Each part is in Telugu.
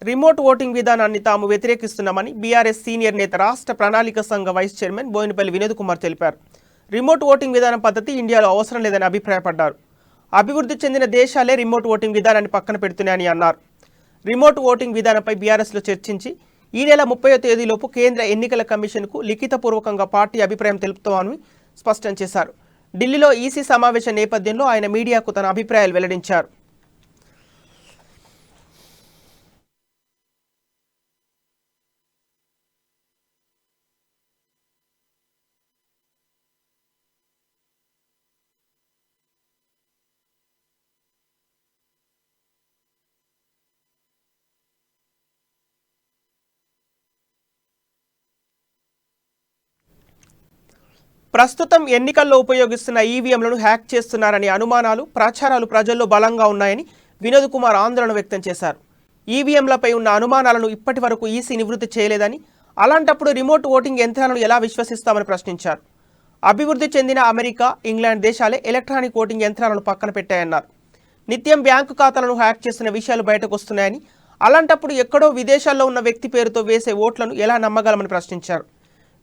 రిమోట్ ఓటింగ్ విధానాన్ని తాము వ్యతిరేకిస్తున్నామని బీఆర్ఎస్ సీనియర్ నేత రాష్ట్ర ప్రణాళిక సంఘ వైస్ చైర్మన్ బోయినపల్లి వినోద్ కుమార్ తెలిపారు. రిమోట్ ఓటింగ్ విధానం పద్ధతి ఇండియాలో అవసరం లేదని అభిప్రాయపడ్డారు. అభివృద్ధి చెందిన దేశాలే రిమోట్ ఓటింగ్ విధానాన్ని పక్కన పెడుతున్నాయని అన్నారు. రిమోట్ ఓటింగ్ విధానంపై బీఆర్ఎస్లో చర్చించి ఈ నెల 30వ తేదీలోపు కేంద్ర ఎన్నికల కమిషన్కు లిఖితపూర్వకంగా పార్టీ అభిప్రాయం తెలుపుతామని స్పష్టం చేశారు. ఢిల్లీలో ఈసీ సమావేశం నేపథ్యంలో ఆయన మీడియాకు తన అభిప్రాయాలు వెల్లడించారు. ప్రస్తుతం ఎన్నికల్లో ఉపయోగిస్తున్న ఈవీఎంలను హ్యాక్ చేస్తున్నారనే అనుమానాలు, ప్రచారాలు ప్రజల్లో బలంగా ఉన్నాయని వినోద్ కుమార్ ఆందోళన వ్యక్తం చేశారు. ఈవీఎంలపై ఉన్న అనుమానాలను ఇప్పటి వరకు ఈసీ నివృత్తి చేయలేదని, అలాంటప్పుడు రిమోట్ ఓటింగ్ యంత్రాలను ఎలా విశ్వసిస్తామని ప్రశ్నించారు. అభివృద్ధి చెందిన అమెరికా, ఇంగ్లాండ్ దేశాలే ఎలక్ట్రానిక్ ఓటింగ్ యంత్రాలను పక్కన పెట్టాయన్నారు. నిత్యం బ్యాంకు ఖాతాలను హ్యాక్ చేసిన విషయాలు బయటకు వస్తున్నాయని, అలాంటప్పుడు ఎక్కడో విదేశాల్లో ఉన్న వ్యక్తి పేరుతో వేసే ఓట్లను ఎలా నమ్మగలమని ప్రశ్నించారు.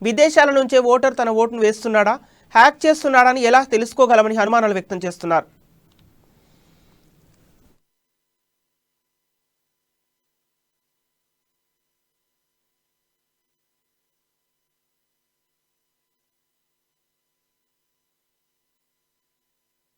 విదేశాల నుంచే ఓటర్ తన ఓటును వేస్తున్నాడా, హ్యాక్ చేస్తున్నాడా అని ఎలా తెలుసుకోగలమని అనుమానాలు వ్యక్తం చేస్తున్నారు.